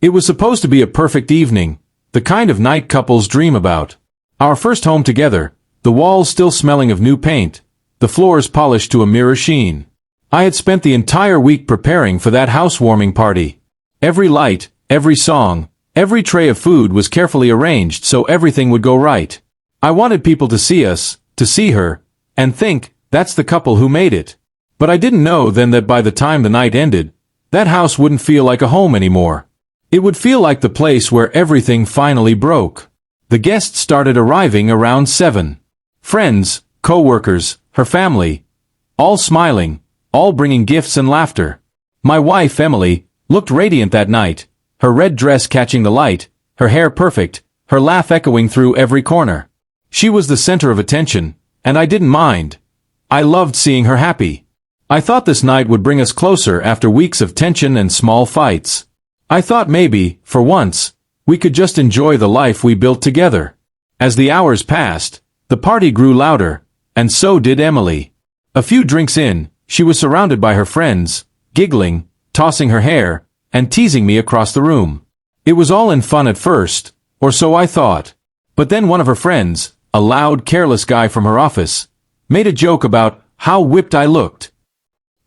It was supposed to be a perfect evening, the kind of night couples dream about. Our first home together, the walls still smelling of new paint, the floors polished to a mirror sheen. I had spent the entire week preparing for that housewarming party. Every light, every song, every tray of food was carefully arranged so everything would go right. I wanted people to see us, to see her, and think, that's the couple who made it. But I didn't know then that by the time the night ended, that house wouldn't feel like a home anymore. It would feel like the place where everything finally broke. The guests started arriving around 7. Friends, co-workers, her family, all smiling, all bringing gifts and laughter. My wife, Emily, looked radiant that night, her red dress catching the light, her hair perfect, her laugh echoing through every corner. She was the center of attention, and I didn't mind. I loved seeing her happy. I thought this night would bring us closer after weeks of tension and small fights. I thought maybe, for once, we could just enjoy the life we built together. As the hours passed, the party grew louder, and so did Emily. A few drinks in, she was surrounded by her friends, giggling, tossing her hair, and teasing me across the room. It was all in fun at first, or so I thought. But then one of her friends, a loud, careless guy from her office, made a joke about how whipped I looked.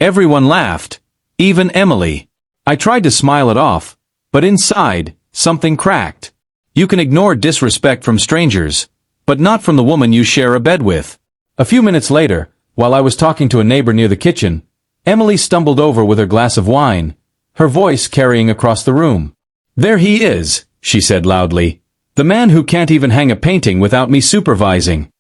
Everyone laughed, even Emily. I tried to smile it off, but inside, something cracked. You can ignore disrespect from strangers, but not from the woman you share a bed with. A few minutes later, while I was talking to a neighbor near the kitchen, Emily stumbled over with her glass of wine, her voice carrying across the room. "There he is," she said loudly. "The man who can't even hang a painting without me supervising."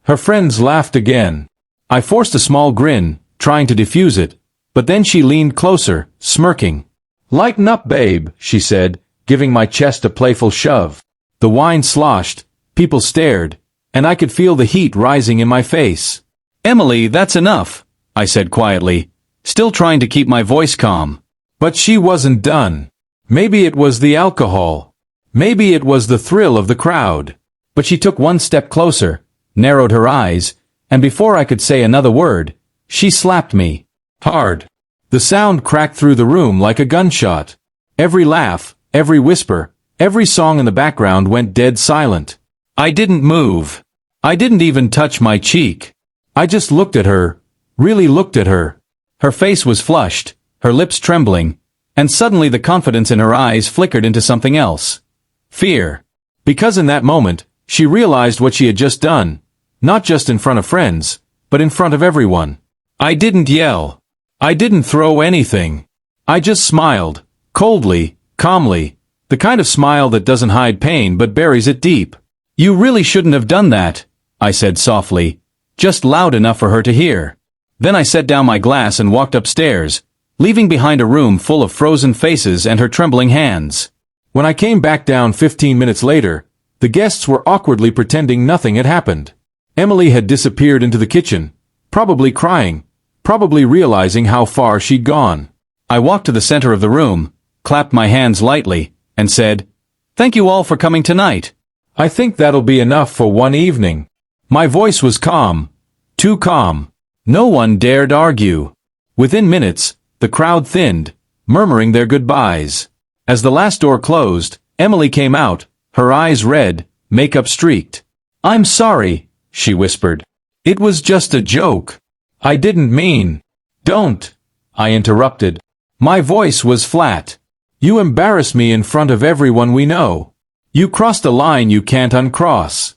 Her friends laughed again. I forced a small grin, trying to diffuse it, but then she leaned closer, smirking. "Lighten up, babe," she said, giving my chest a playful shove. The wine sloshed, people stared, and I could feel the heat rising in my face. "Emily, that's enough," I said quietly, still trying to keep my voice calm. But she wasn't done. Maybe it was the alcohol. Maybe it was the thrill of the crowd. But she took one step closer, narrowed her eyes, and before I could say another word, she slapped me. Hard. The sound cracked through the room like a gunshot. Every laugh, every whisper, every song in the background went dead silent. I didn't move. I didn't even touch my cheek. I just looked at her, really looked at her. Her face was flushed, her lips trembling, and suddenly the confidence in her eyes flickered into something else. Fear. Because in that moment, she realized what she had just done, not just in front of friends, but in front of everyone. I didn't yell. I didn't throw anything. I just smiled, coldly, calmly, the kind of smile that doesn't hide pain but buries it deep. "You really shouldn't have done that," I said softly, just loud enough for her to hear. Then I set down my glass and walked upstairs, leaving behind a room full of frozen faces and her trembling hands. When I came back down 15 minutes later, the guests were awkwardly pretending nothing had happened. Emily had disappeared into the kitchen, probably crying, probably realizing how far she'd gone. I walked to the center of the room, clapped my hands lightly, and said, "Thank you all for coming tonight. I think that'll be enough for one evening." My voice was calm, too calm. No one dared argue. Within minutes, the crowd thinned, murmuring their goodbyes. As the last door closed, Emily came out, her eyes red, makeup streaked. "I'm sorry," she whispered. "It was just a joke. I didn't mean." "Don't," I interrupted. My voice was flat. "You embarrass me in front of everyone we know. You crossed a line you can't uncross."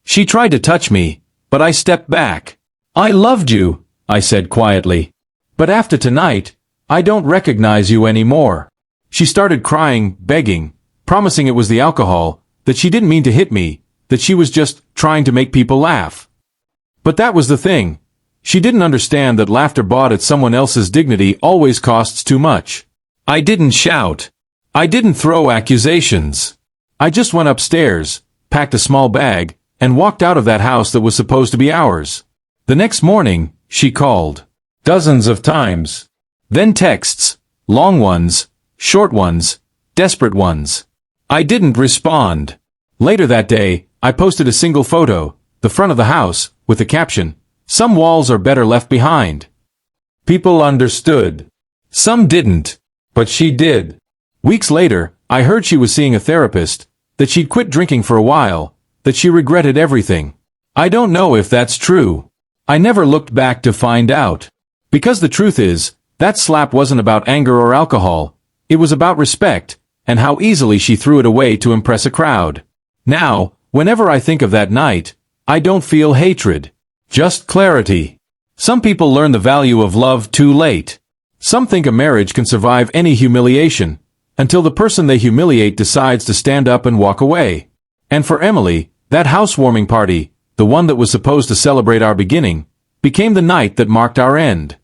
She tried to touch me, but I stepped back. "I loved you," I said quietly. "But after tonight, I don't recognize you anymore." She started crying, begging, promising it was the alcohol, that she didn't mean to hit me, that she was just trying to make people laugh. But that was the thing. She didn't understand that laughter bought at someone else's dignity always costs too much. I didn't shout. I didn't throw accusations. I just went upstairs, packed a small bag, and walked out of that house that was supposed to be ours. The next morning, she called. Dozens of times. Then texts, long ones, short ones, desperate ones. I didn't respond. Later that day, I posted a single photo, the front of the house, with the caption, "Some walls are better left behind." People understood. Some didn't. But she did. Weeks later, I heard she was seeing a therapist, that she'd quit drinking for a while, that she regretted everything. I don't know if that's true. I never looked back to find out. Because the truth is, that slap wasn't about anger or alcohol. It was about respect, and how easily she threw it away to impress a crowd. Now, whenever I think of that night, I don't feel hatred. Just clarity. Some people learn the value of love too late. Some think a marriage can survive any humiliation, until the person they humiliate decides to stand up and walk away. And for Emily, that housewarming party, the one that was supposed to celebrate our beginning, became the night that marked our end.